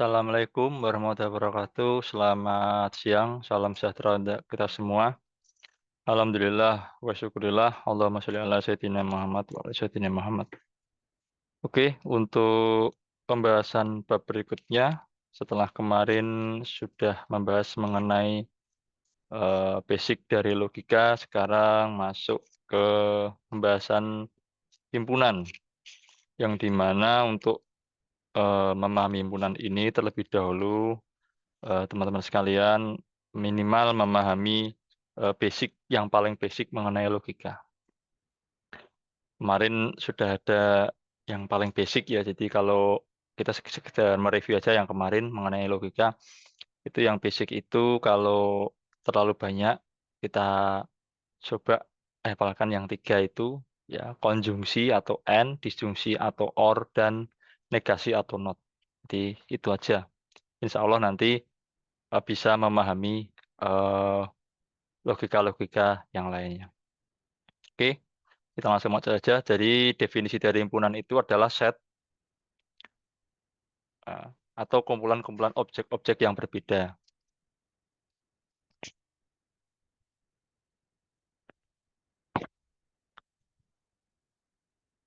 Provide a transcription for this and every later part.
Assalamualaikum warahmatullahi wabarakatuh. Selamat siang, salam sejahtera untuk kita semua. Alhamdulillah wa syukurillah. Allahumma sholli ala sayyidina Muhammad wa ala sayyidina Muhammad. Oke, untuk pembahasan bab berikutnya, setelah kemarin sudah membahas mengenai basic dari logika, sekarang masuk ke pembahasan himpunan, yang dimana untuk memahami himpunan ini terlebih dahulu teman-teman sekalian minimal memahami basic yang paling basic mengenai logika. Kemarin sudah ada yang paling basic ya, jadi kalau kita sekedar mereview aja yang kemarin mengenai logika, itu yang basic itu kalau terlalu banyak kita coba hafalkan yang tiga itu, ya konjungsi atau and, disjungsi atau or, dan negasi atau not. Jadi itu aja. Insya Allah nanti bisa memahami eh, logika-logika yang lainnya. Oke, kita langsung aja saja. Jadi definisi dari himpunan itu adalah set eh, atau kumpulan-kumpulan objek-objek yang berbeda.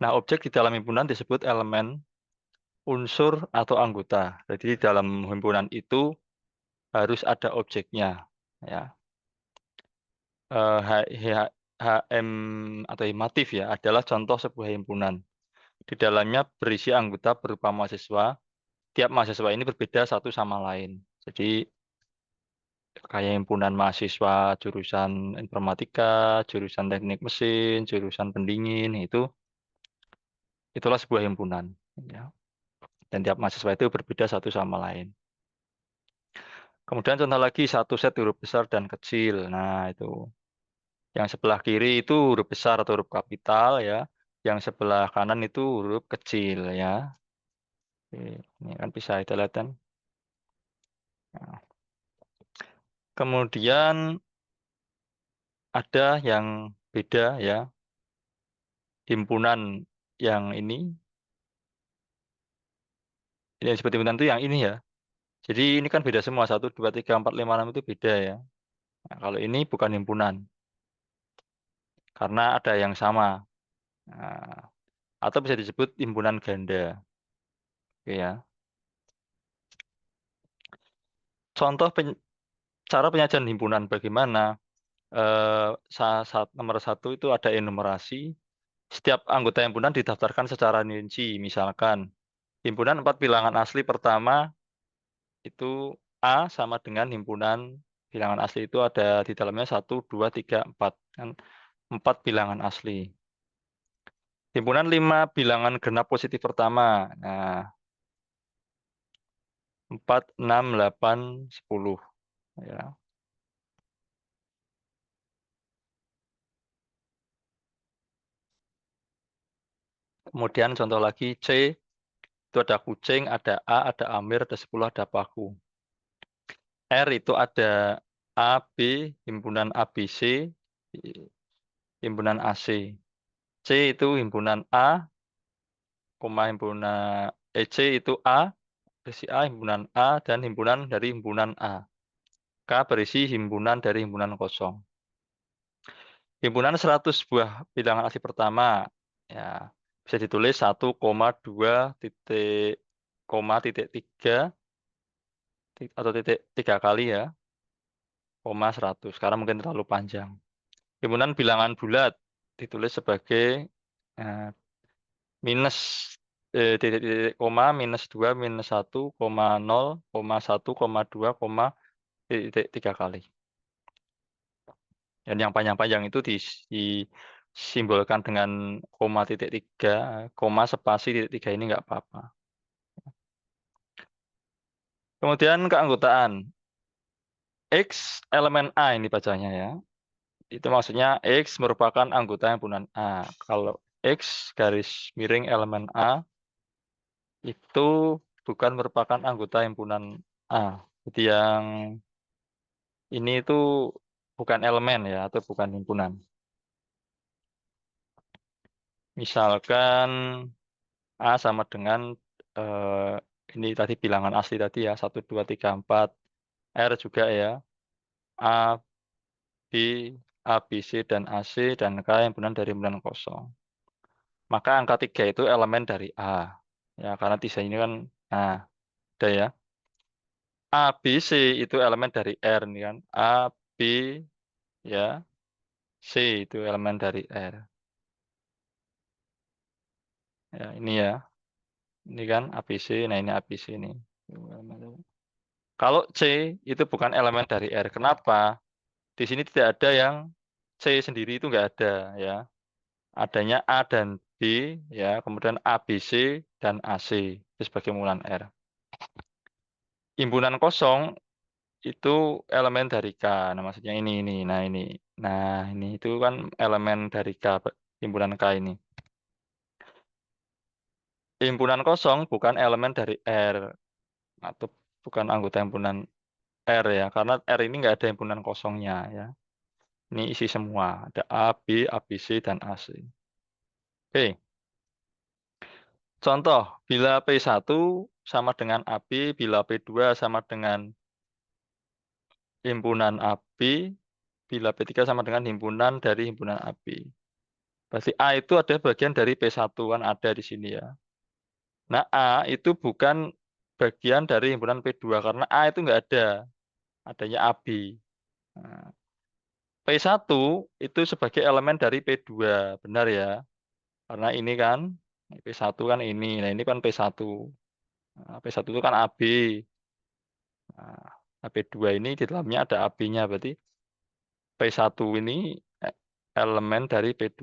Nah, objek di dalam himpunan disebut elemen, unsur, atau anggota. Jadi di dalam himpunan itu harus ada objeknya. Ya, HM atau himatif ya adalah contoh sebuah himpunan. Di dalamnya berisi anggota berupa mahasiswa. Tiap mahasiswa ini berbeda satu sama lain. Jadi kayak himpunan mahasiswa jurusan informatika, jurusan teknik mesin, jurusan pendingin itulah sebuah himpunan. Ya. Dan tiap mahasiswa itu berbeda satu sama lain. Kemudian contoh lagi satu set huruf besar dan kecil. Nah itu yang sebelah kiri itu huruf besar atau huruf kapital ya. Yang sebelah kanan itu huruf kecil ya. Oke, ini kan bisa kita lihat kan. Nah, kemudian ada yang beda ya. Himpunan yang ini yang disebut himpunan itu yang ini ya. Jadi ini kan beda semua, 1, 2, 3, 4, 5, 6 itu beda ya. Nah, kalau ini bukan himpunan, karena ada yang sama. Nah, atau bisa disebut himpunan ganda. Oke ya. Contoh cara penyajian himpunan bagaimana? Nomor satu itu ada enumerasi. Setiap anggota himpunan didaftarkan secara rinci. Misalkan, himpunan 4 bilangan asli pertama itu A sama dengan himpunan bilangan asli itu ada di dalamnya 1, 2, 3, 4. Kan 4 bilangan asli. Himpunan 5 bilangan genap positif pertama. Nah, 4, 6, 8, 10. Ya. Kemudian contoh lagi C, itu ada kucing, ada A, ada Amir, ada 10, ada paku. R itu ada A, B, himpunan ABC, himpunan AC. C itu himpunan A, himpunan C itu A, berisi A, himpunan A, dan himpunan dari himpunan A. K berisi himpunan dari himpunan kosong. Himpunan 100 buah bilangan asli pertama, ya bisa ditulis 1, 2, titik, 3 atau titik 3 kali ya, 100. Karena mungkin terlalu panjang. Himpunan bilangan bulat ditulis sebagai eh, minus titik-titik -2 -1, 0, 1, 2, titik 3 kali. Dan yang panjang-panjang itu disimbolkan dengan -3, spasi titik 3 ini nggak apa-apa. Kemudian keanggotaan. X elemen A ini bacanya ya. Itu maksudnya X merupakan anggota himpunan A. Kalau X garis miring elemen A itu bukan merupakan anggota himpunan A. Jadi yang ini itu bukan elemen ya, atau bukan himpunan. Misalkan A sama dengan ini tadi bilangan asli tadi ya, 1, 2, 3, 4, R juga ya, A, B, A, B, C, dan AC, dan K himpunan dari himpunan kosong. Maka angka 3 itu elemen dari A. Ya, karena 3 ini kan, nah, ada ya. A, B, C itu elemen dari R nih kan. A, B, ya, C itu elemen dari R. Ya, ini ya. Ini kan ABC, nah ini ABC ini. Kalau C itu bukan elemen dari R. Kenapa? Di sini tidak ada yang C sendiri itu nggak ada ya. Adanya A dan B ya, kemudian ABC dan AC itu sebagai mulan R. Himpunan kosong itu elemen dari K. Nah, maksudnya ini. Nah, ini. Nah, ini itu kan elemen dari K, himpunan K ini. Himpunan kosong bukan elemen dari R atau bukan anggota himpunan R ya, karena R ini nggak ada himpunan kosongnya ya. Ini isi semua, ada A, B, ABC, dan AC. Oke, contoh, bila P1 sama dengan AB, bila P2 sama dengan himpunan AB, bila P3 sama dengan himpunan dari himpunan AB. Berarti A itu ada bagian dari P1, kan ada di sini ya. Nah, A itu bukan bagian dari himpunan P2, karena A itu nggak ada, adanya AB. Nah, P1 itu sebagai elemen dari P2, benar ya. Karena ini kan P1 kan ini. Nah, ini kan P1. Nah, P1 itu kan AB. Nah, P2 ini di dalamnya ada AB-nya. Berarti P1 ini elemen dari P2.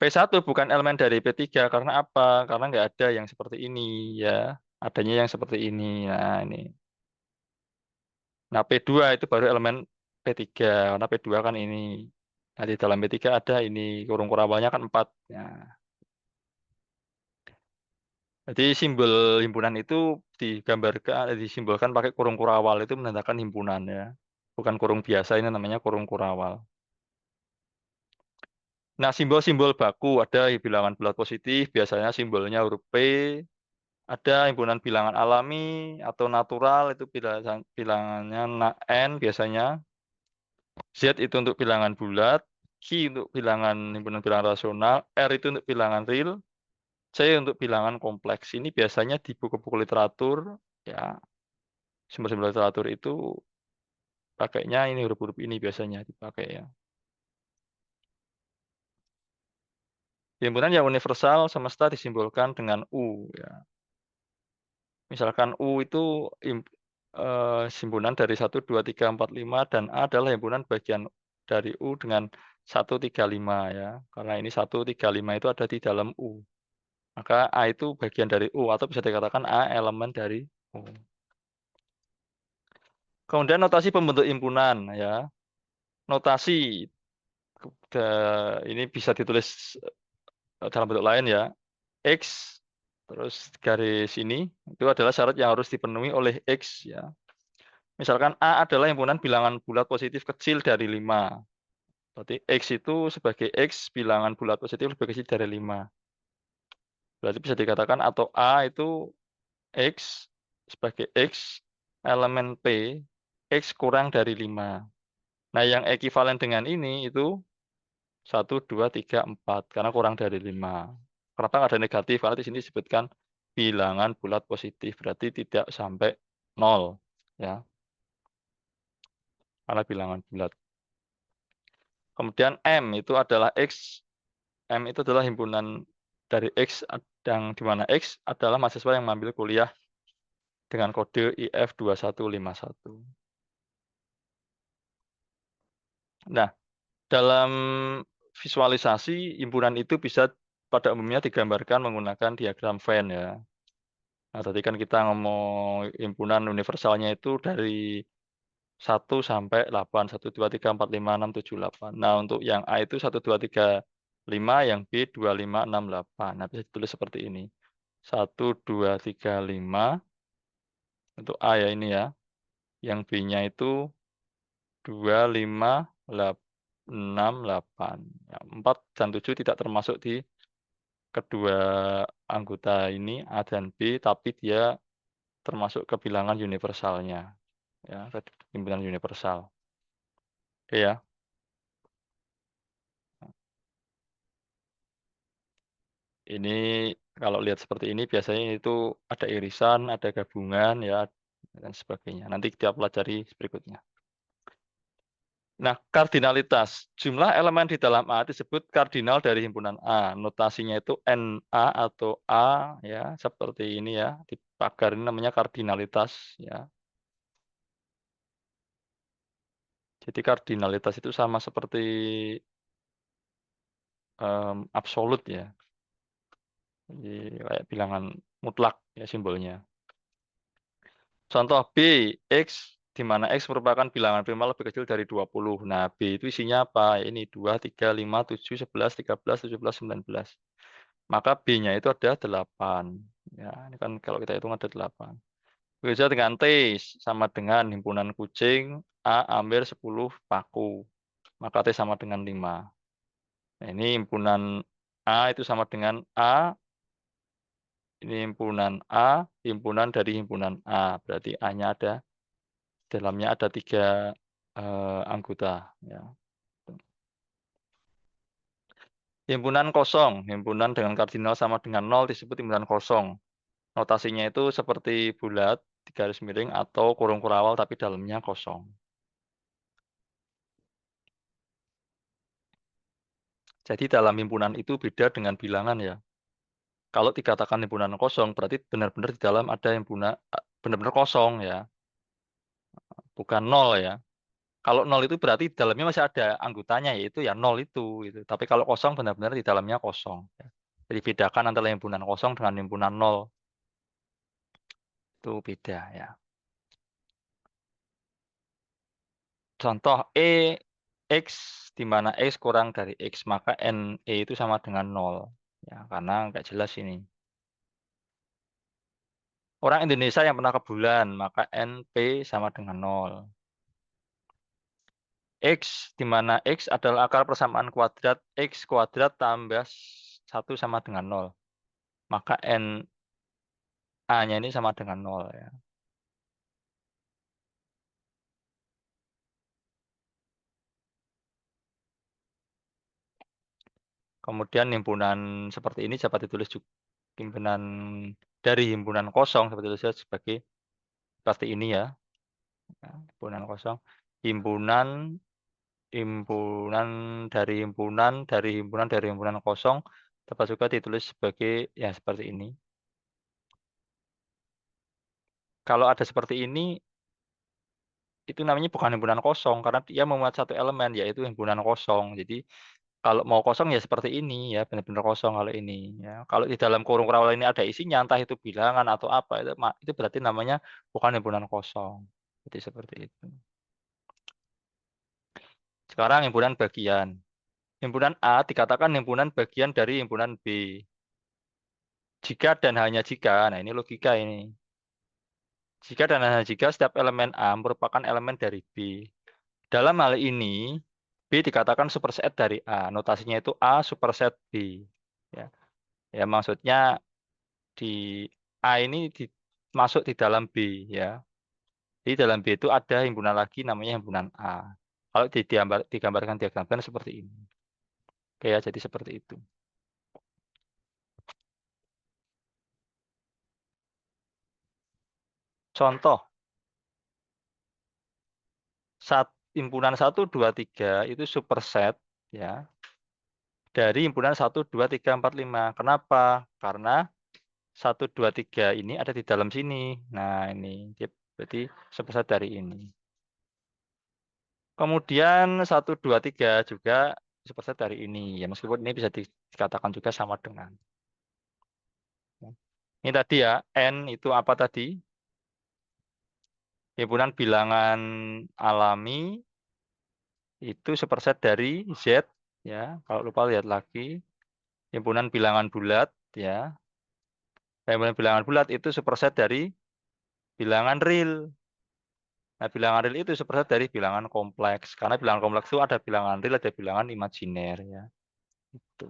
P1 bukan elemen dari P3 karena apa? Karena nggak ada yang seperti ini ya. Adanya yang seperti ini. Nah, ini. Nah, P2 itu baru elemen P3 karena P2 kan ini. Nah, di dalam P3 ada ini kurung kurabanya kan 4. Nah, jadi simbol himpunan itu disimbolkan pakai kurung kurawal itu menandakan himpunan ya. Bukan kurung biasa, ini namanya kurung kurawal. Nah, simbol-simbol baku ada bilangan bulat positif, biasanya simbolnya huruf P, ada himpunan bilangan alami atau natural itu bilangannya N biasanya. Z itu untuk bilangan bulat, Q untuk bilangan himpunan bilangan rasional, R itu untuk bilangan real, C untuk bilangan kompleks. Ini biasanya di buku-buku literatur ya. Sumber-sumber literatur itu pakainya ini huruf-huruf ini biasanya dipakai ya. Himpunan yang universal semesta disimbolkan dengan U ya. Misalkan U itu himpunan dari 1, 2, 3, 4, 5 dan A adalah himpunan bagian dari U dengan 1, 3, 5 ya. Karena ini 1, 3, 5 itu ada di dalam U. Maka A itu bagian dari U atau bisa dikatakan A elemen dari U. Kemudian notasi pembentuk himpunan ya. Notasi ini bisa ditulis dalam bentuk lain ya. X terus garis ini itu adalah syarat yang harus dipenuhi oleh X ya. Misalkan A adalah himpunan bilangan bulat positif kecil dari 5. Berarti X itu sebagai X bilangan bulat positif lebih kecil dari 5. Berarti bisa dikatakan atau A itu X sebagai X elemen P X kurang dari 5. Nah, yang ekivalen dengan ini itu 1, 2, 3, 4 karena kurang dari 5. Kenapa nggak ada negatif? Karena di sini disebutkan bilangan bulat positif, berarti tidak sampai 0 ya, karena bilangan bulat. Kemudian M itu adalah X, M itu adalah himpunan dari X yang di mana X adalah mahasiswa yang mengambil kuliah dengan kode IF2151. Nah, dalam visualisasi himpunan itu bisa pada umumnya digambarkan menggunakan diagram Venn ya. Nah, tadi kan kita ngomong himpunan universalnya itu dari 1 sampai 8, 1, 2, 3, 4, 5, 6, 7, 8. Nah, untuk yang A itu 1, 2, 3, 5, yang B 2, 5, 6, 8. Nah, bisa ditulis seperti ini. 1, 2, 3, 5 untuk A ya ini ya. Yang B-nya itu 2, 5, 6, 8. Ya, 4 dan 7 tidak termasuk di kedua anggota ini A dan B, tapi dia termasuk ke bilangan universalnya, ya, ke himpunan universal. Oke ya. Ini kalau lihat seperti ini biasanya itu ada irisan, ada gabungan ya, dan sebagainya. Nanti kita pelajari berikutnya. Nah, kardinalitas. Jumlah elemen di dalam A disebut kardinal dari himpunan A. Notasinya itu Na atau A ya, seperti ini ya. Di pagar ini namanya kardinalitas ya. Jadi kardinalitas itu sama seperti absolut ya. Jadi kayak bilangan mutlak ya simbolnya. Contoh B, X, di mana X merupakan bilangan primal lebih kecil dari 20. Nah, B itu isinya apa? Ini 2, 3, 5, 7, 11, 13, 17, 19. Maka B-nya itu ada 8. Ya, ini kan kalau kita hitung ada 8. Bekerja dengan T sama dengan himpunan kucing, A ambil 10 paku. Maka T sama dengan 5. Nah, ini himpunan A itu sama dengan A, ini himpunan A, himpunan dari himpunan A. Berarti A-nya ada, dalamnya ada 3 anggota. Ya. Himpunan kosong, himpunan dengan kardinal sama dengan 0 disebut himpunan kosong. Notasinya itu seperti bulat, garis miring, atau kurung kurawal tapi dalamnya kosong. Jadi dalam himpunan itu beda dengan bilangan ya. Kalau dikatakan himpunan kosong, berarti benar-benar di dalam ada himpunan, benar-benar kosong ya, bukan nol ya. Kalau nol itu berarti di dalamnya masih ada anggotanya, yaitu ya nol itu. Gitu. Tapi kalau kosong benar-benar di dalamnya kosong. Ya. Jadi bedakan antara himpunan kosong dengan himpunan nol. Itu beda ya. Contoh X, di mana X kurang dari X, maka NE itu sama dengan nol. Ya, karena nggak jelas ini. Orang Indonesia yang pernah ke bulan, maka NP sama dengan nol. X, di mana X adalah akar persamaan kuadrat X kuadrat tambah 1 sama dengan nol. Maka NA-nya ini sama dengan nol ya. Kemudian himpunan seperti ini dapat ditulis juga himpunan dari himpunan kosong seperti itu sebagai seperti ini ya. Nah, himpunan kosong, himpunan, himpunan dari himpunan kosong dapat juga ditulis sebagai ya seperti ini. Kalau ada seperti ini, itu namanya bukan himpunan kosong karena dia memuat satu elemen yaitu himpunan kosong. Jadi kalau mau kosong ya seperti ini ya benar-benar kosong kalau ini ya. Kalau di dalam kurung kurawal ini ada isinya entah itu bilangan atau apa itu berarti namanya bukan himpunan kosong. Jadi seperti itu. Sekarang himpunan bagian. Himpunan A dikatakan himpunan bagian dari himpunan B. Jika dan hanya jika, nah ini logika ini. Jika dan hanya jika setiap elemen A merupakan elemen dari B. Dalam hal ini, B dikatakan superset dari A. Notasinya itu A superset B. Ya, ya maksudnya di A ini masuk di dalam B. Ya, di dalam B itu ada himpunan lagi namanya himpunan A. Kalau digambarkan diagramkan seperti ini. Oke ya, jadi seperti itu. Contoh, himpunan 1, 2, 3 itu superset ya dari himpunan 1, 2, 3, 4, 5. Kenapa? Karena 1, 2, 3 ini ada di dalam sini. Nah, ini dia berarti superset dari ini. Kemudian 1, 2, 3 juga superset dari ini. Ya, meskipun ini bisa dikatakan juga sama dengan. Ini tadi ya, N itu apa tadi? Himpunan bilangan alami itu superset dari Z. Ya, kalau lupa lihat lagi. Himpunan bilangan bulat. Ya, himpunan bilangan bulat itu superset dari bilangan real. Nah, bilangan real itu superset dari bilangan kompleks. Karena bilangan kompleks itu ada bilangan real, ada bilangan imajiner ya. Itu.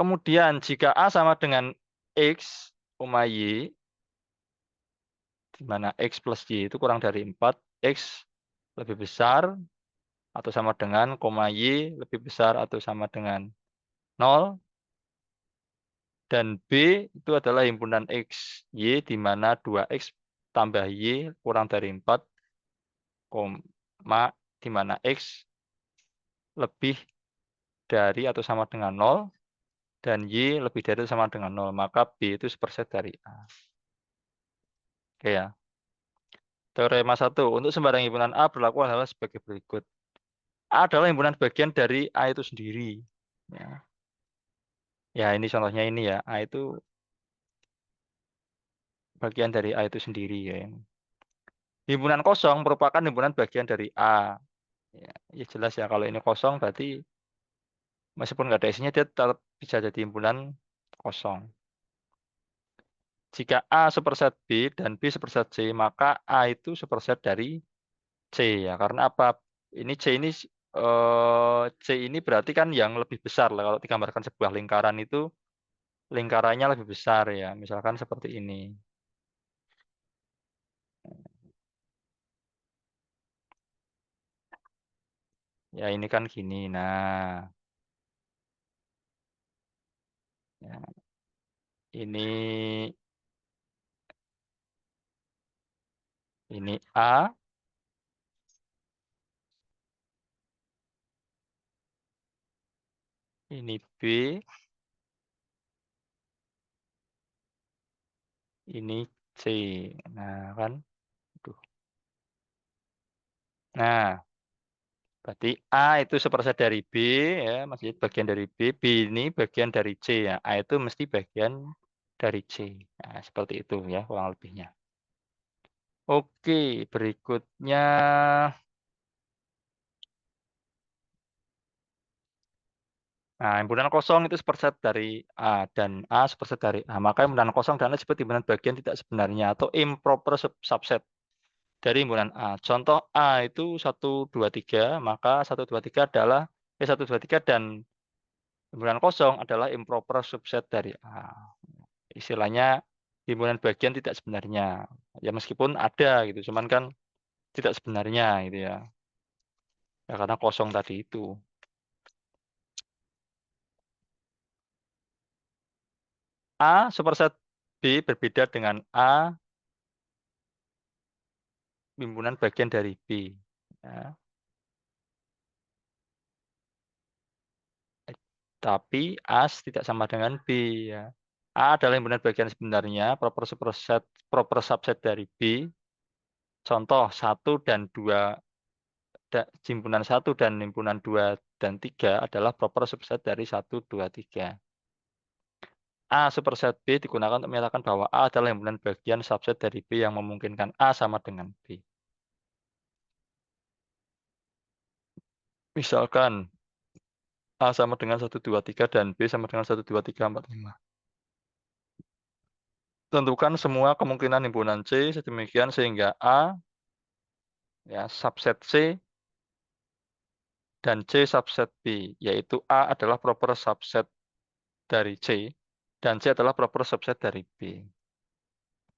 Kemudian jika A sama dengan X, Y, di mana X plus Y itu kurang dari 4, X lebih besar atau sama dengan, Y lebih besar atau sama dengan 0, dan B itu adalah himpunan X, Y, di mana 2X tambah Y kurang dari 4, di mana X lebih dari atau sama dengan 0, dan Y lebih dari atau sama dengan 0, maka B itu superset dari A. Oke ya. Teorema 1, untuk sembarang himpunan A berlaku hal sebagai berikut. A adalah himpunan bagian dari A itu sendiri. Ya, ya ini contohnya ini ya. A itu bagian dari A itu sendiri ya. Himpunan kosong merupakan himpunan bagian dari A. Ya, ya jelas ya kalau ini kosong berarti meskipun nggak ada isinya dia tetap bisa jadi himpunan kosong. Jika A superset B dan B superset C, maka A itu superset dari C ya. Karena apa? Ini C ini berarti kan yang lebih besar lah kalau digambarkan sebuah lingkaran itu lingkarannya lebih besar ya. Misalkan seperti ini. Ya ini kan gini. Nah, ya, ini A, ini B, ini C. Nah, kan. Aduh. Nah, berarti A itu seperset dari B ya, masih bagian dari B. B ini bagian dari C ya. A itu mesti bagian dari C. Nah, seperti itu ya kurang lebihnya. Oke, berikutnya. Nah, himpunan kosong itu seperset dari A dan A seperset dari A. Maka himpunan kosong dan A disebut himpunan bagian tidak sebenarnya atau improper subset dari himpunan A. Contoh A itu 1, 2, 3, maka 1, 2, 3 adalah 1, 2, 3 dan himpunan kosong adalah improper subset dari A. Istilahnya himpunan bagian tidak sebenarnya. Ya meskipun ada gitu, cuman kan tidak sebenarnya gitu ya. Ya karena kosong tadi itu. A superset B berbeda dengan A himpunan bagian dari B. Ya. Tapi A tidak sama dengan B ya. A adalah himpunan bagian sebenarnya, proper subset dari B. Contoh 1 dan 2, himpunan 1 dan himpunan 2 dan 3 adalah proper subset dari 1, 2, 3. A superset B digunakan untuk menyatakan bahwa A adalah himpunan bagian subset dari B yang memungkinkan A sama dengan B. Misalkan A sama dengan 1, 2, 3 dan B sama dengan 1, 2, 3, 4, 5. Tentukan semua kemungkinan himpunan C sedemikian sehingga A ya subset C dan C subset B, yaitu A adalah proper subset dari C dan C adalah proper subset dari B.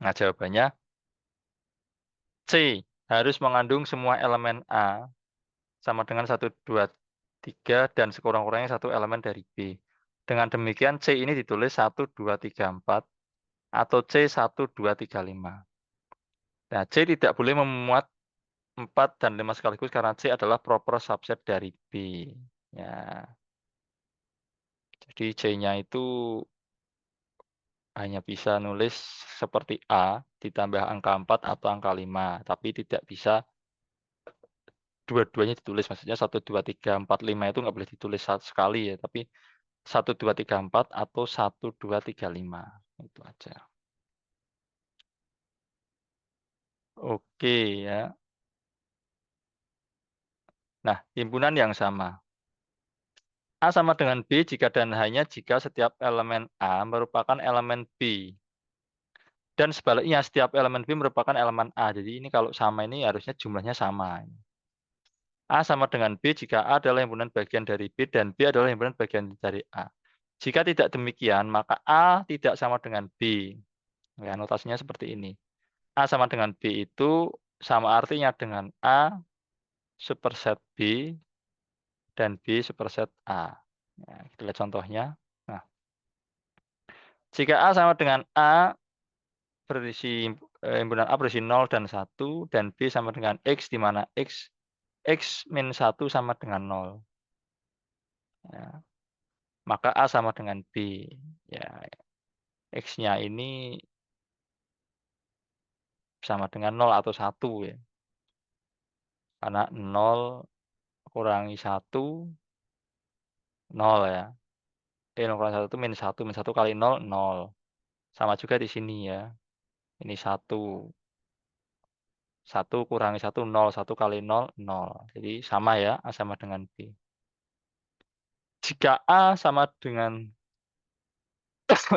Nah, jawabannya C harus mengandung semua elemen A sama dengan 1, 2, 3 dan sekurang-kurangnya satu elemen dari B. Dengan demikian C ini ditulis 1, 2, 3, 4 atau C 1, 2, 3, 5. Nah, C tidak boleh memuat 4 dan 5 sekaligus karena C adalah proper subset dari B. Ya, jadi C-nya itu hanya bisa nulis seperti A ditambah angka 4 atau angka 5, tapi tidak bisa dua-duanya ditulis. Maksudnya 1, 2, 3, 4, 5 itu nggak boleh ditulis sekali ya, tapi 1, 2, 3, 4 atau 1, 2, 3, 5. Itu aja. Oke ya. Nah, himpunan yang sama. A sama dengan B jika dan hanya jika setiap elemen A merupakan elemen B. Dan sebaliknya setiap elemen B merupakan elemen A. Jadi ini kalau sama ini harusnya jumlahnya sama. A sama dengan B jika A adalah himpunan bagian dari B dan B adalah himpunan bagian dari A. Jika tidak demikian, maka A tidak sama dengan B. Ya, notasinya seperti ini. A sama dengan B itu sama artinya dengan A superset B dan B superset A. Ya, kita lihat contohnya. Nah, jika A sama dengan A berisi himpunan A berisi 0 dan 1 dan B sama dengan X di mana X min 1 sama dengan 0. Ya, maka A sama dengan B. Ya, X-nya ini sama dengan 0 atau 1 ya. Karena 0 kurangi 1, 0 ya. 0 kurangi 1 itu min 1. Min 1 kali 0, 0. Sama juga di sini ya. Ini 1. 1 kurangi 1, 0. 1 kali 0, 0. Jadi sama ya, A sama dengan B. Jika A sama dengan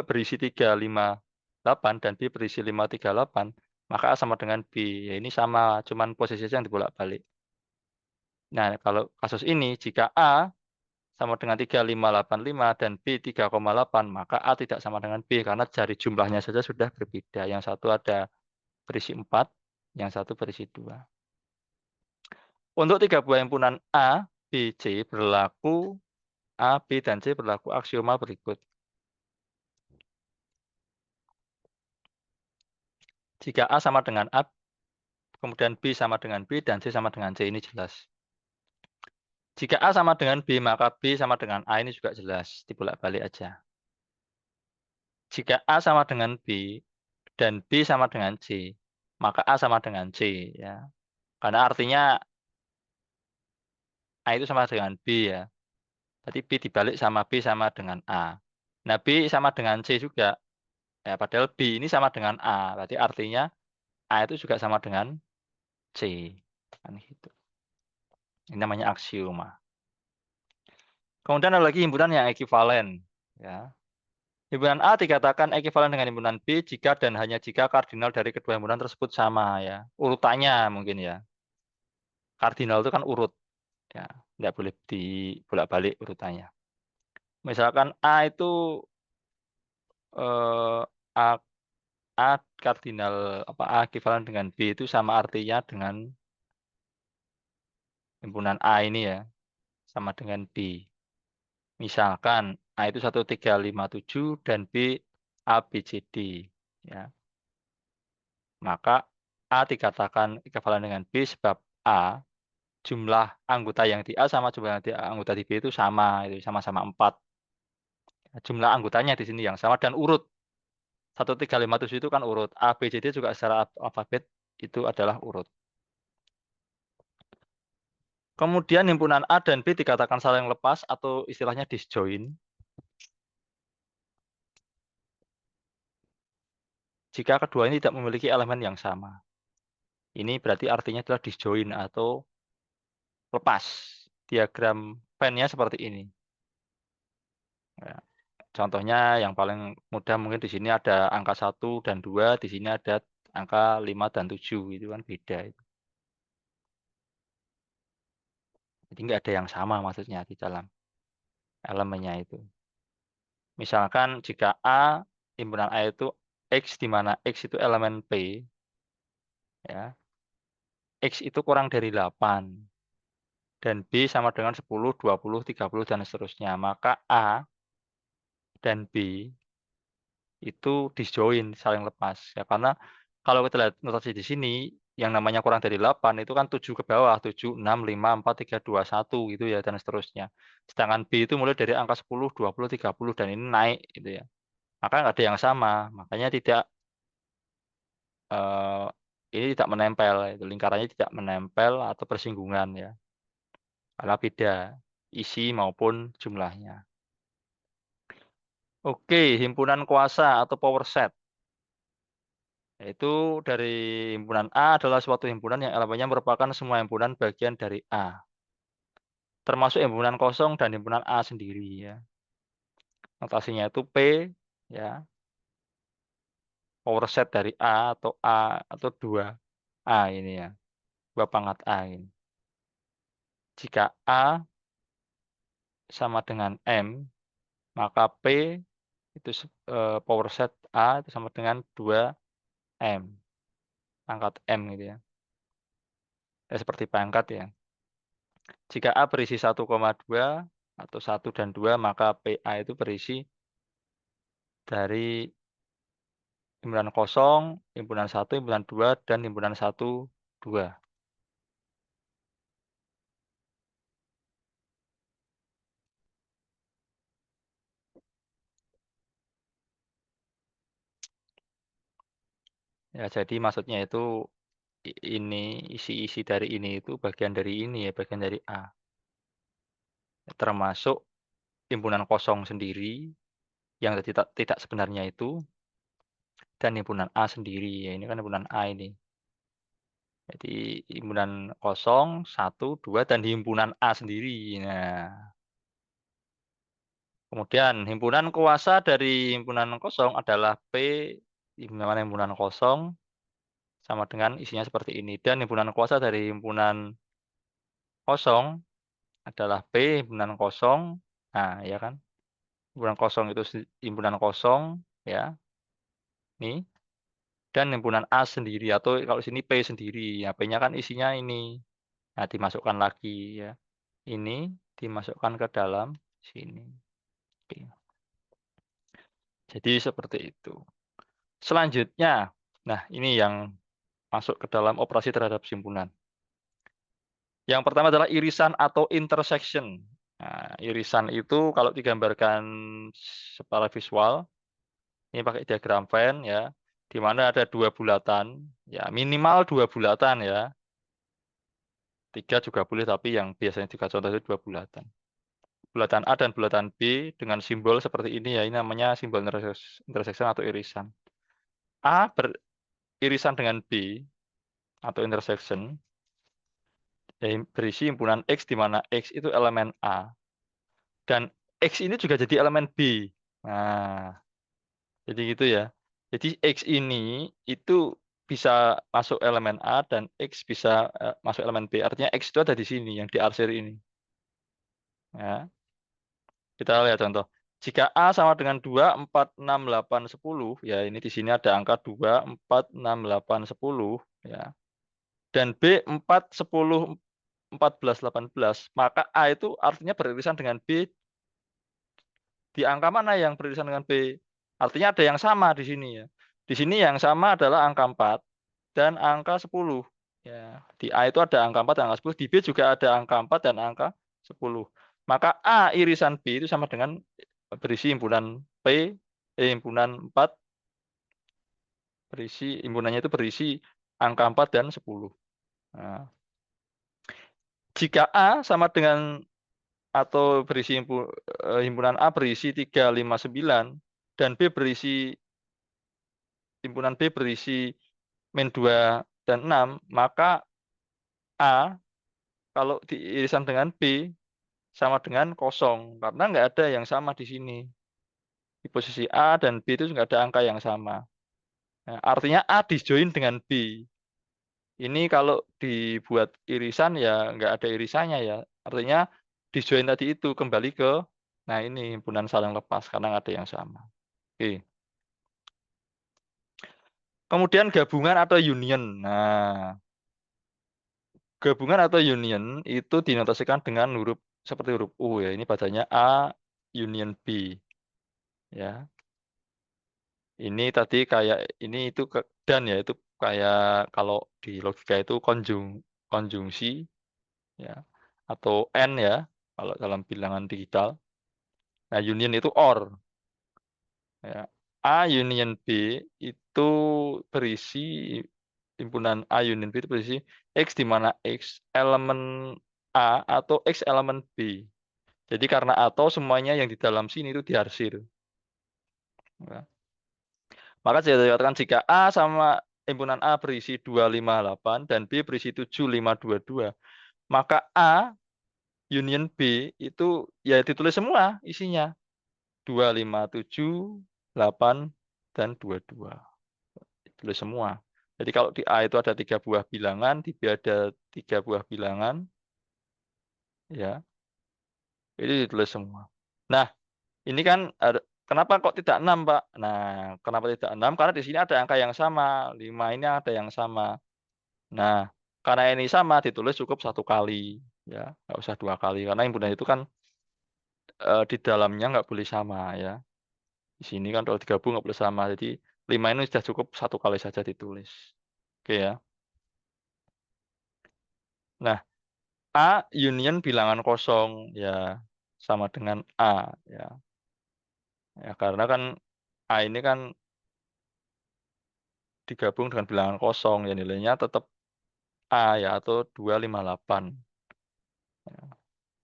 berisi 358 dan B berisi 538, maka A sama dengan B. Ya ini sama, cuman posisi saja yang dibolak-balik. Nah, kalau kasus ini, jika A sama dengan 3585 dan B 3,8, maka A tidak sama dengan B karena dari jumlahnya saja sudah berbeda. Yang satu ada berisi 4, yang satu berisi 2. Untuk 3 buah himpunan A, B, C berlaku A, B, dan C berlaku aksioma berikut. Jika A sama dengan A, kemudian B sama dengan B, dan C sama dengan C, ini jelas. Jika A sama dengan B, maka B sama dengan A, ini juga jelas. Dibolak-balik aja. Jika A sama dengan B, dan B sama dengan C, maka A sama dengan C. Ya. Karena artinya A itu sama dengan B ya. Berarti B dibalik sama B sama dengan A. Nah, B sama dengan C juga. Ya, padahal B ini sama dengan A. Berarti artinya A itu juga sama dengan C. Kan gitu. Ini namanya aksioma. Kemudian ada lagi himpunan yang ekuivalen. Ya. Himpunan A dikatakan ekuivalen dengan himpunan B jika dan hanya jika kardinal dari kedua himpunan tersebut sama. Ya. Urutannya mungkin ya. Kardinal itu kan urut. Ya. Tidak boleh dibolak-balik urutannya. Misalkan A itu eh, A, A kardinal apa A ekuivalen dengan B itu sama artinya dengan himpunan A ini ya. Sama dengan B. Misalkan A itu 1357 dan B A, B, C, D. Ya. Maka A dikatakan ekuivalen dengan B sebab A, jumlah anggota yang di A sama jumlah yang di anggota di B itu sama, itu sama-sama 4. Jumlah anggotanya di sini yang sama dan urut. 1357 itu kan urut. A, B, C, D juga secara alfabet itu adalah urut. Kemudian himpunan A dan B dikatakan saling lepas atau istilahnya disjoin jika kedua ini tidak memiliki elemen yang sama. Ini berarti artinya adalah disjoin atau lepas. Diagram Venn-nya seperti ini. Ya. Contohnya yang paling mudah mungkin di sini ada angka 1 dan 2, di sini ada angka 5 dan 7, itu kan beda. Jadi nggak ada yang sama maksudnya di dalam elemennya itu. Misalkan jika A, himpunan A itu X, di mana X itu elemen P, ya, X itu kurang dari 8, dan B sama dengan 10, 20, 30, dan seterusnya. Maka A dan B itu disjoin, saling lepas. Ya, karena kalau kita lihat notasi di sini, yang namanya kurang dari 8 itu kan 7 ke bawah, 7, 6, 5, 4, 3, 2, 1 gitu ya, dan seterusnya. Sedangkan B itu mulai dari angka 10, 20, 30, dan ini naik gitu ya. Maka nggak ada yang sama, makanya tidak eh, ini tidak menempel, itu lingkarannya tidak menempel atau bersinggungan ya, karena beda isi maupun jumlahnya. Oke, himpunan kuasa atau power set. Yaitu dari himpunan A adalah suatu himpunan yang elemennya merupakan semua himpunan bagian dari A. Termasuk himpunan kosong dan himpunan A sendiri ya. Notasinya itu P ya. Power set dari A atau A atau 2A ini ya. 2 pangkat A ini. Jika A sama dengan M, maka P itu power set A itu sama dengan 2M, pangkat M gitu ya. Seperti pangkat ya. Jika A berisi 1,2 atau 1 dan 2, maka PA itu berisi dari himpunan kosong, himpunan 1, himpunan 2, dan himpunan 1, 2. Ya, jadi maksudnya itu ini isi-isi dari ini itu bagian dari ini ya, bagian dari A. Termasuk himpunan kosong sendiri yang tidak sebenarnya itu dan himpunan A sendiri ya. Ini kan himpunan A ini. Jadi himpunan kosong, 1, 2 dan himpunan A sendiri. Nah, kemudian himpunan kuasa dari himpunan kosong adalah P, himpunan kosong sama dengan isinya seperti ini. Dan himpunan kuasa dari himpunan kosong adalah P, himpunan kosong. Nah, ya kan? Himpunan kosong itu himpunan kosong, ya. Ini. Dan himpunan A sendiri, atau kalau sini P sendiri. Ya, P-nya kan isinya ini. Nah, dimasukkan lagi, ya. Ini dimasukkan ke dalam sini. Oke. Jadi seperti itu. Selanjutnya, nah ini yang masuk ke dalam operasi terhadap simpunan. Yang pertama adalah irisan atau intersection. Nah, irisan itu kalau digambarkan secara visual, ini pakai diagram Venn ya, di mana ada dua bulatan, ya minimal dua bulatan ya, tiga juga boleh tapi yang biasanya juga contoh itu dua bulatan. Bulatan A dan bulatan B dengan simbol seperti ini ya, ini namanya simbol intersection atau irisan. A beririsan dengan B atau intersection berisi himpunan X di mana X itu elemen A dan X ini juga jadi elemen B. Nah, jadi gitu ya. Jadi X ini itu bisa masuk elemen A dan X bisa masuk elemen B. Artinya X itu ada di sini yang diarsir ini. Ya, kita lihat contoh. Jika A sama dengan 2, 4, 6, 8, 10, ya ini di sini ada angka 2, 4, 6, 8, 10, ya. Dan B 4, 10, 14, 18, maka A itu artinya beririsan dengan B di angka mana yang beririsan dengan B? Artinya ada yang sama di sini ya. Di sini yang sama adalah angka 4 dan angka 10. Ya, di A itu ada angka 4 dan angka 10, di B juga ada angka 4 dan angka 10. Maka A irisan B itu sama dengan berisi himpunan P, himpunan 4, himpunannya itu berisi angka 4 dan 10. Nah, jika A sama dengan atau berisi himpunan A berisi 3, 5, 9 dan B berisi himpunan B berisi min 2 dan 6, maka A kalau diirisan dengan B sama dengan kosong karena nggak ada yang sama di sini. Di posisi A dan B itu nggak ada angka yang sama. Nah, artinya A disjoin dengan B. Ini kalau dibuat irisan ya nggak ada irisannya ya. Artinya disjoin tadi itu kembali ke, nah ini himpunan saling lepas karena nggak ada yang sama. Oke. Kemudian gabungan atau union. Nah, gabungan atau union itu dinotasikan dengan huruf seperti huruf U ya. Ini bacanya A union B ya. Ini tadi kayak ini itu dan ya itu kayak kalau di logika itu konjungsi ya atau N ya kalau dalam bilangan digital. Nah, union itu OR ya. A union B itu berisi himpunan A union B itu berisi X di mana X elemen A atau X elemen B. Jadi karena atau semuanya yang di dalam sini itu diarsir. Ya. Maka saya dikatakan jika A sama himpunan A berisi 258 dan B berisi 7522, maka A union B itu ya ditulis semua isinya. 257, 8, dan 22. Ditulis semua. Jadi kalau di A itu ada 3 buah bilangan, di B ada 3 buah bilangan, ya, itu ditulis semua. Nah, Ini kan kenapa kok tidak 6 Pak? Nah, kenapa tidak 6? Karena di sini ada angka yang sama, 5 ini ada yang sama. Nah, karena ini sama ditulis cukup satu kali, ya, nggak usah 2 kali, karena himpunan itu kan, di dalamnya nggak boleh sama ya. Di sini kan kalau digabung nggak boleh sama, jadi 5 ini sudah cukup satu kali saja ditulis. Oke ya. Nah, A union bilangan kosong, ya sama dengan A, ya. Ya karena kan A ini kan digabung dengan bilangan kosong, ya nilainya tetap A ya, atau 258, ya.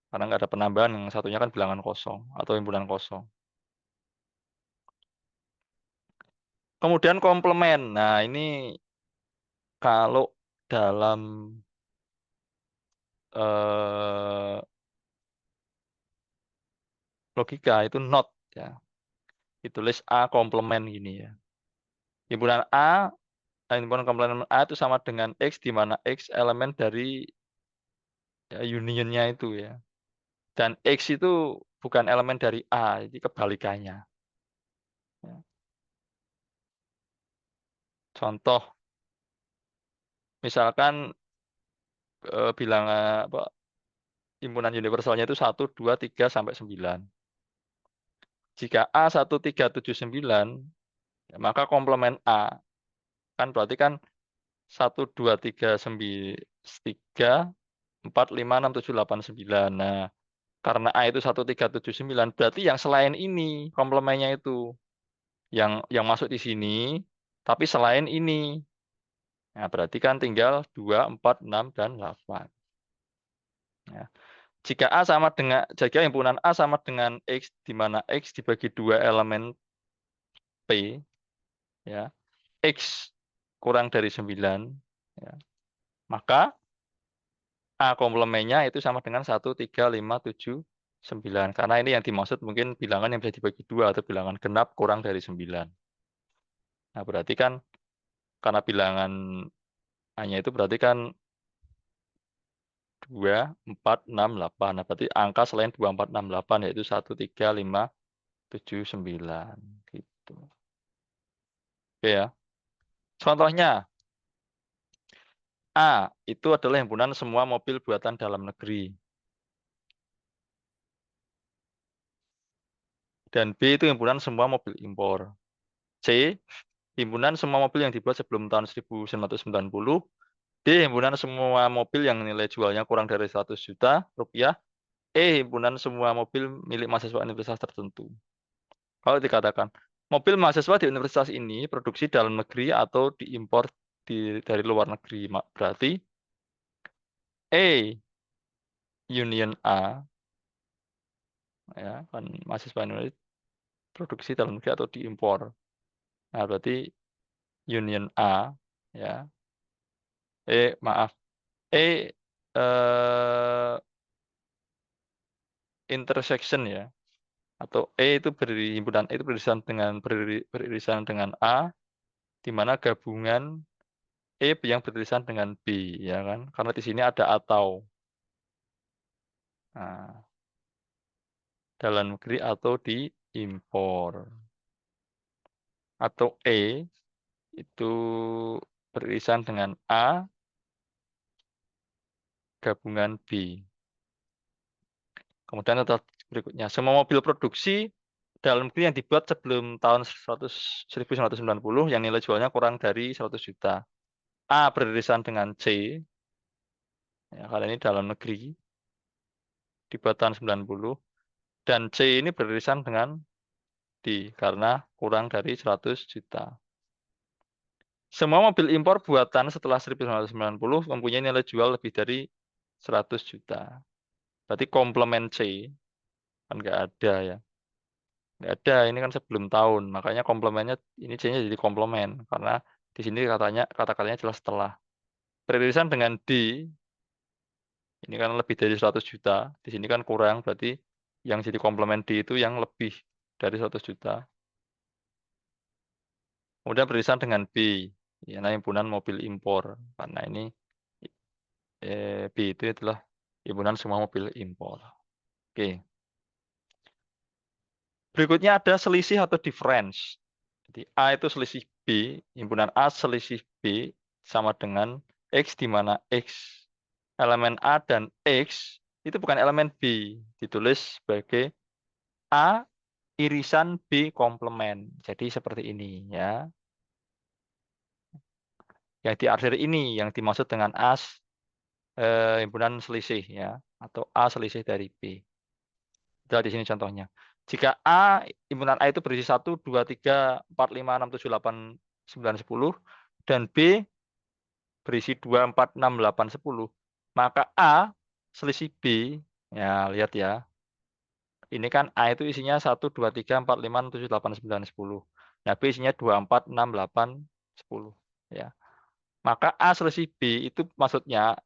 Karena nggak ada penambahan, yang satunya kan bilangan kosong atau himpunan kosong. Kemudian komplement. Nah, ini kalau dalam, eee, logika itu not ya, ditulis A komplement gini ya. Himpunan A himpunan komplement A itu sama dengan X, di mana X elemen dari, union-nya itu ya. Dan X itu bukan elemen dari A, jadi kebalikannya, ya. Contoh, misalkan, bilangan apa, himpunan universalnya itu 1, 2, 3 sampai 9. Jika A 1, 3, 7, 9, ya maka komplement A, kan berarti kan 1, 2, 3, 9, 3, 4, 5, 6, 7, 8, 9. Nah, karena A itu 1, 3, 7, 9, berarti yang selain ini komplemennya itu, yang masuk di sini, tapi selain ini. Nah, berarti kan tinggal 2, 4, 6, dan 8. Ya. Jika himpunan A sama dengan X, di mana X dibagi 2 elemen P, ya, X kurang dari 9, ya, maka A komplemennya itu sama dengan 1, 3, 5, 7, 9. Karena ini yang dimaksud mungkin bilangan yang bisa dibagi 2 atau bilangan genap kurang dari 9. Nah, berarti kan karena bilangan A-nya itu berarti kan 2, 4, 6, 8. Nah, berarti angka selain 2, 4, 6, 8 yaitu 1, 3, 5, 7, 9 gitu. Oke ya. Contohnya, A itu adalah himpunan semua mobil buatan dalam negeri. Dan B itu himpunan semua mobil impor. C, himpunan semua mobil yang dibuat sebelum tahun 1990. D, himpunan semua mobil yang nilai jualnya kurang dari 100 juta rupiah. E, himpunan semua mobil milik mahasiswa universitas tertentu. Kalau dikatakan, mobil mahasiswa di universitas ini produksi dalam negeri atau diimpor dari luar negeri. Berarti E, Union A, ya kan mahasiswa Indonesia produksi dalam negeri atau diimpor. Nah, berarti Union A, ya. Maaf. E, eh, intersection ya. Atau E itu himpunan E itu beririsan dengan A, di mana gabungan E yang beririsan dengan B, ya kan? Karena di sini ada atau. Nah, dalam negeri atau diimpor. Atau E itu beririsan dengan A gabungan B. Kemudian ada berikutnya, semua mobil produksi dalam negeri yang dibuat sebelum tahun 1990 yang nilai jualnya kurang dari 100 juta. A beririsan dengan C, ya, karena ini dalam negeri, dibuat tahun 90. Dan C ini beririsan dengan D, karena kurang dari 100 juta. Semua mobil impor buatan setelah 1990 mempunyai nilai jual lebih dari 100 juta. Berarti komplement C, kan nggak ada ya. Nggak ada, ini kan sebelum tahun. Makanya komplemennya, ini C-nya jadi komplement. Karena di sini kata-katanya jelas setelah. Beririsan dengan D, ini kan lebih dari 100 juta. Di sini kan kurang, berarti yang jadi komplement D itu yang lebih dari 100 juta. Kemudian beririsan dengan B, ya, nah, himpunan mobil impor. Karena ini B itu adalah himpunan semua mobil impor. Oke. Berikutnya ada selisih atau difference. Jadi A itu selisih B, himpunan A selisih B sama dengan X, di mana X elemen A dan X itu bukan elemen B. Ditulis sebagai A irisan B komplement. Jadi seperti ini ya. Yang diarsir ini yang dimaksud dengan A himpunan selisih ya, atau A selisih dari B. Jadi di sini contohnya. Jika A, himpunan A itu berisi 1, 2, 3, 4, 5, 6, 7, 8, 9, 10, dan B berisi 2, 4, 6, 8, 10, maka A selisih B, ya lihat ya, ini kan A itu isinya 1, 2, 3, 4, 5, 6, 7, 8, 9, 10. Nah, B isinya 2, 4, 6, 8, 10. Ya. Maka A selisih B itu maksudnya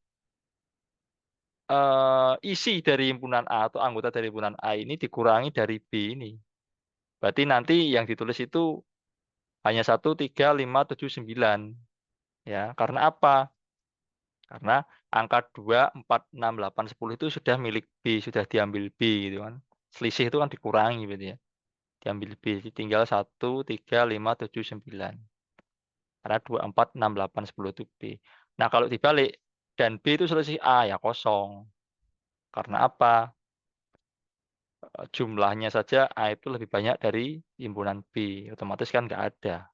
isi dari himpunan A atau anggota dari himpunan A ini dikurangi dari B ini. Berarti nanti yang ditulis itu hanya 1, 3, 5, 7, 9. Ya, karena apa? Karena angka 2, 4, 6, 8, 10 itu sudah milik B, sudah diambil B gitu kan. Selisih itu kan dikurangi gitu ya. Diambil B, jadi tinggal 1, 3, 5, 7, 9. Karena 2, 4, 6, 8, 10 itu B. Nah, kalau dibalik dan B itu selisih A ya kosong. Karena apa? Jumlahnya saja A itu lebih banyak dari himpunan B. Otomatis kan nggak ada.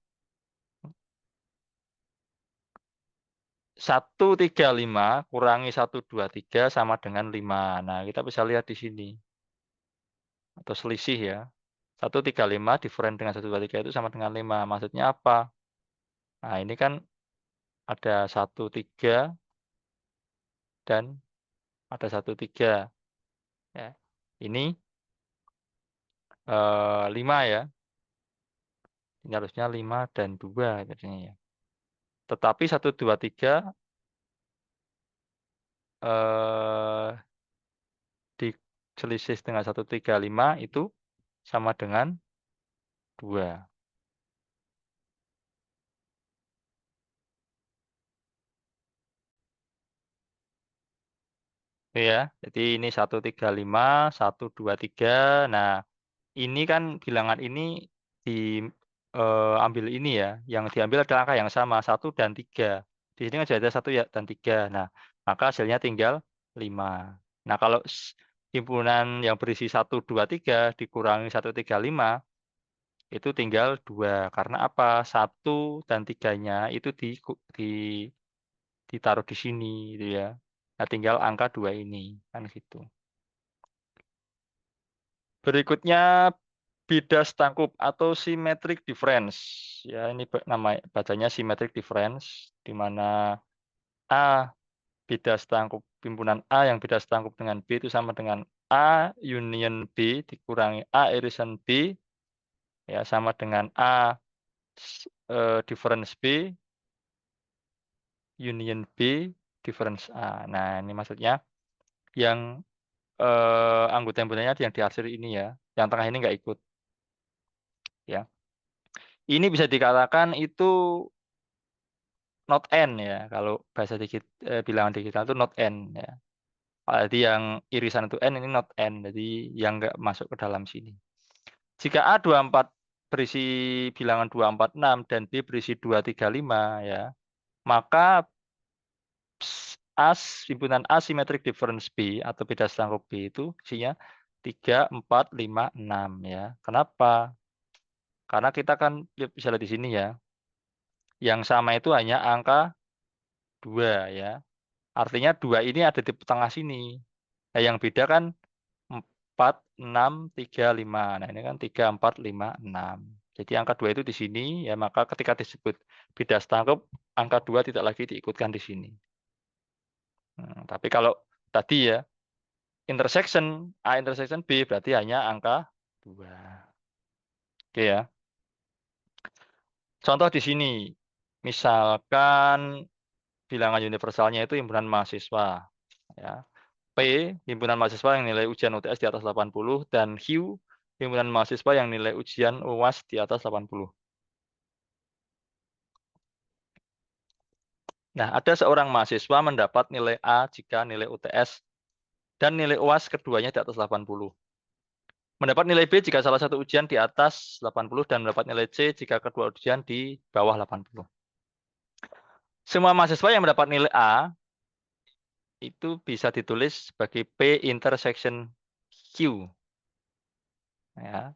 1, 3, 5 kurangi 1, 2, 3 sama dengan 5. Nah, kita bisa lihat di sini. Atau selisih ya. 1, 3, 5 diferen dengan 1, 2, 3 itu sama dengan 5. Maksudnya apa? Nah, ini kan ada 1, 3 dan ada 1, 3. Ya. Ini 5 ya. Ini harusnya 5 dan 2 jadinya ya. Tetapi 1, 2, 3 eh, diselisih dengan 1, 3, 5 itu sama dengan 2. Ya, jadi ini 1, 3, 5, 1, 2, 3. Nah, ini kan bilangan ini diambil ini ya. Yang diambil adalah angka yang sama, 1 dan 3. Di sini kan sudah ada 1 ya dan 3. Nah, maka hasilnya tinggal 5. Nah, kalau himpunan yang berisi 1, 2, 3 dikurangi 1, 3, 5 itu tinggal 2. Karena apa? 1 dan 3-nya itu ditaruh di sini gitu ya. Nah, tinggal angka 2 ini kan gitu. Berikutnya bidas tangkup atau symmetric difference. Ya, ini nama bacanya symmetric difference di mana A bidas tangkup himpunan A yang bidas tangkup dengan B itu sama dengan A union B dikurangi A irisan B ya sama dengan A difference B union B difference A. Nah, ini maksudnya yang anggota himpunannya yang diarsir ini ya. Yang tengah ini nggak ikut ya. Ini bisa dikatakan itu not n ya. Kalau bahasa bilangan digital itu not n ya. Jadi yang irisan itu n ini not n. Jadi yang nggak masuk ke dalam sini. Jika A24 berisi bilangan 246 dan B berisi 235 ya, maka himpunan asymmetric difference B atau beda sangkup B itu isinya 3, 4, 5, 6 ya. Kenapa? Karena kita kan bisa lihat di sini ya. Yang sama itu hanya angka 2 ya. Artinya 2 ini ada di tengah sini. Nah, yang beda kan 4, 6, 3, 5. Nah, ini kan 3, 4, 5, 6. Jadi angka 2 itu di sini, ya maka ketika disebut bidas tangkup, angka 2 tidak lagi diikutkan di sini. Tapi kalau tadi ya, intersection, A intersection B berarti hanya angka 2. Oke ya. Contoh di sini, misalkan bilangan universalnya itu himpunan mahasiswa. Ya. P, himpunan mahasiswa yang nilai ujian UTS di atas 80, dan Q, himpunan mahasiswa yang nilai ujian UAS di atas 80. Nah, ada seorang mahasiswa mendapat nilai A jika nilai UTS dan nilai UAS keduanya di atas 80. Mendapat nilai B jika salah satu ujian di atas 80 dan mendapat nilai C jika kedua ujian di bawah 80. Semua mahasiswa yang mendapat nilai A itu bisa ditulis sebagai P intersection Q. Ya.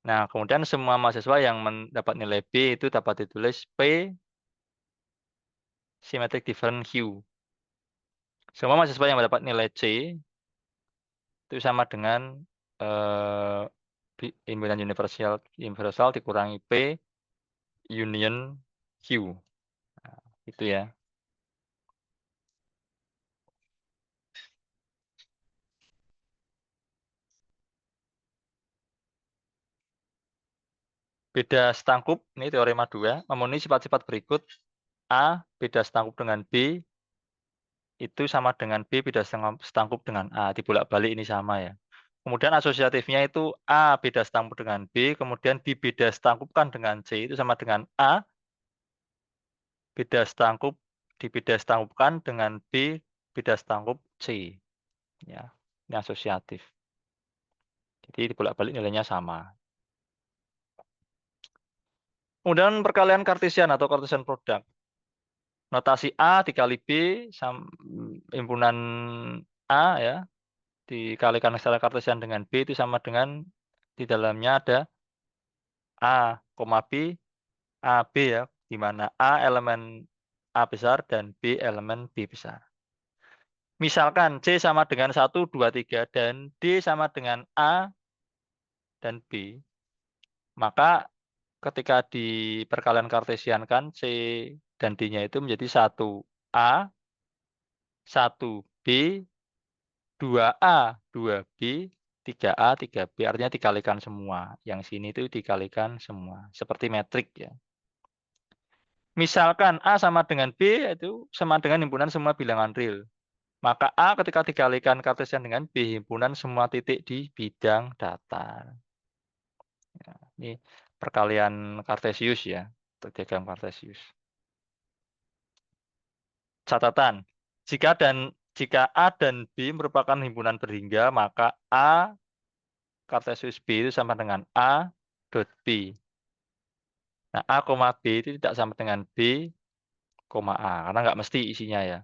Nah, kemudian semua mahasiswa yang mendapat nilai B itu dapat ditulis P symmetric difference Q. Semua mahasiswa yang mendapat nilai C itu sama dengan eh, impunan universal universal dikurangi P union Q. Itu ya. Beda setangkup, ini teorema 2, memenuhi sifat-sifat berikut. A, beda setangkup dengan B, itu sama dengan B beda setangkup dengan A. Dibolak-balik ini sama ya. Kemudian asosiatifnya itu A beda setangkup dengan B, kemudian dibeda setangkupkan dengan C, itu sama dengan A beda setangkup dibeda setangkupkan dengan B beda setangkup C. Ya, ini asosiatif. Jadi dibolak-balik nilainya sama. Kemudian perkalian kartesian atau Cartesian product. Notasi A dikali B himpunan A ya dikalikan secara kartesian dengan B itu sama dengan di dalamnya ada A, B, A, B ya, di mana A elemen A besar dan B elemen B besar. Misalkan C sama dengan 1, 2, 3 dan D sama dengan A dan B, maka ketika di perkalian kartesian kan C dan D-nya itu menjadi 1A, 1B, 2A, 2B, 3A, 3B. Artinya dikalikan semua. Yang sini itu dikalikan semua. Seperti metrik ya. Misalkan A sama dengan B itu sama dengan himpunan semua bilangan real. Maka A ketika dikalikan kartesian dengan B, himpunan semua titik di bidang datar. Ya, ini perkalian kartesius ya. Untuk diagram kartesius. Catatan. Jika A dan B merupakan himpunan berhingga, maka A kartesius B itu sama dengan A dot B. Nah, A, B itu tidak sama dengan B, A. Karena nggak mesti isinya ya.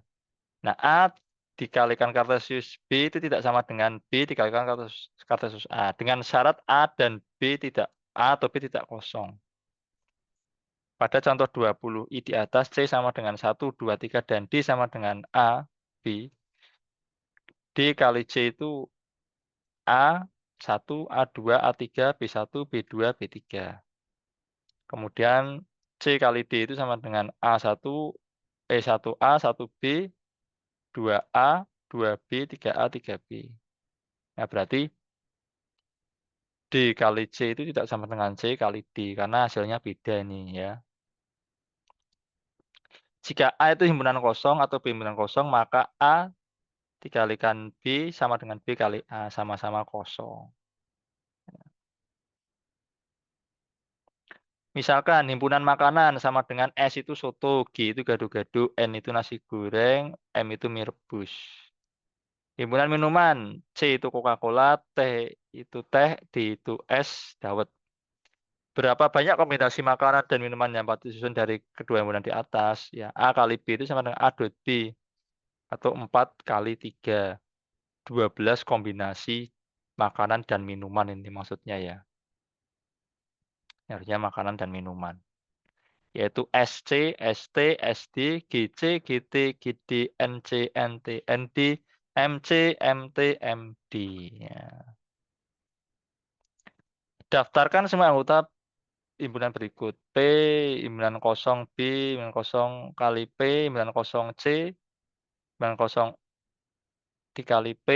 Nah, A dikalikan kartesius B itu tidak sama dengan B dikalikan kartesius A. Dengan syarat A dan B tidak, A atau B tidak kosong. Pada contoh 20 I di atas, C sama dengan 1, 2, 3, dan D sama dengan A, B. D kali C itu A1, A2, A3, B1, B2, B3. Kemudian C kali D itu sama dengan A1, E1A, 1B, 2A, 2B, 3A, 3B. Nah, berarti D kali C itu tidak sama dengan C kali D, karena hasilnya beda ini ya. Jika A itu himpunan kosong atau B himpunan kosong, maka A dikalikan B sama dengan B kali A, sama-sama kosong. Misalkan himpunan makanan sama dengan S itu soto, G itu gado-gado, N itu nasi goreng, M itu mie rebus. Himpunan minuman, C itu Coca-Cola, T itu teh, D itu es dawet. Berapa banyak kombinasi makanan dan minuman yang patut disusun dari kedua himpunan di atas? Ya, A kali B itu sama dengan A dot B. Atau 4 kali 3. 12 kombinasi makanan dan minuman ini maksudnya ya. Harusnya makanan dan minuman. Yaitu SC, ST, SD, GC, GT, GD, NC, NT, ND, MC, MT, MD. Ya. Daftarkan semua anggota himpunan berikut. P, himpunan kosong B, himpunan kosong kali P, himpunan kosong C, himpunan kosong dikali P,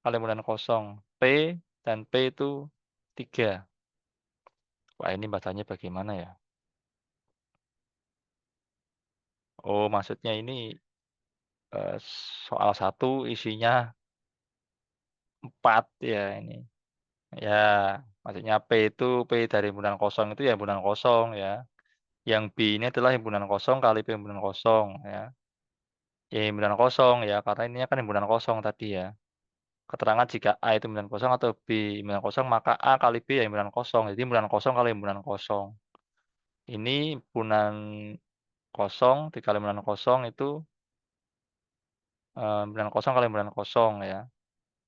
kali himpunan kosong P, dan P itu 3. Wah, ini bacanya bagaimana ya? Oh, maksudnya ini eh, soal satu isinya 4 ya ini. Ya, maksudnya P itu P dari himpunan kosong itu ya himpunan kosong ya. Yang B ini adalah himpunan kosong kali P himpunan kosong ya. Ya himpunan kosong ya, karena ini kan himpunan kosong tadi ya. Keterangan jika A itu 90 atau B 90 maka A kali B ya 90, jadi 90 kali 90. Ini himpunan kosong dikali 90 itu, 90 kali 90 ya.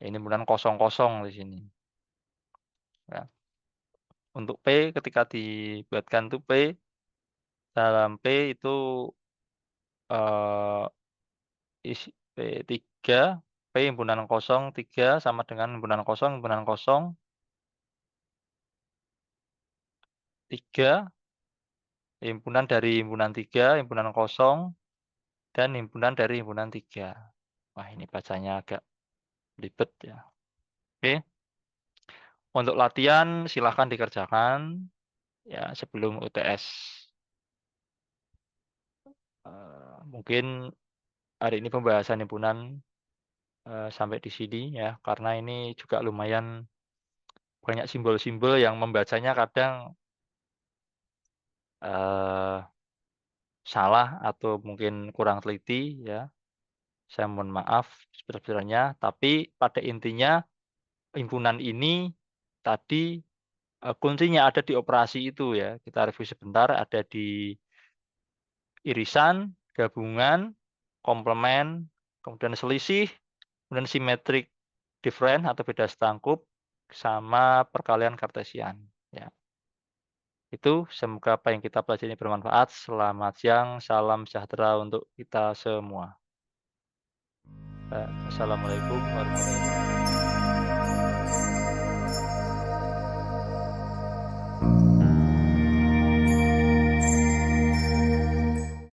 Ini himpunan kosong kosong di sini, ya. Untuk P ketika dibuatkan tuh P, dalam P itu, eee, isi P3, P himpunan kosong 3 sama dengan himpunan kosong 3, himpunan dari himpunan 3, himpunan kosong, dan himpunan dari himpunan 3. Wah, ini bacanya agak belibet ya. Oke, untuk latihan silahkan dikerjakan ya sebelum UTS. Mungkin hari ini pembahasan himpunan, sampai di sini ya, karena ini juga lumayan banyak simbol-simbol yang membacanya kadang, eee, salah atau mungkin kurang teliti ya. Saya mohon maaf sebesar-besarnya, tapi pada intinya himpunan ini tadi, kuncinya ada di operasi itu ya. Kita review sebentar, ada di irisan, gabungan, komplement, kemudian selisih, kemudian symmetric difference atau beda setangkup, sama perkalian kartesian, ya. Itu semoga apa yang kita pelajari bermanfaat. Selamat siang, salam sejahtera untuk kita semua. Assalamualaikum warahmatullahi wabarakatuh.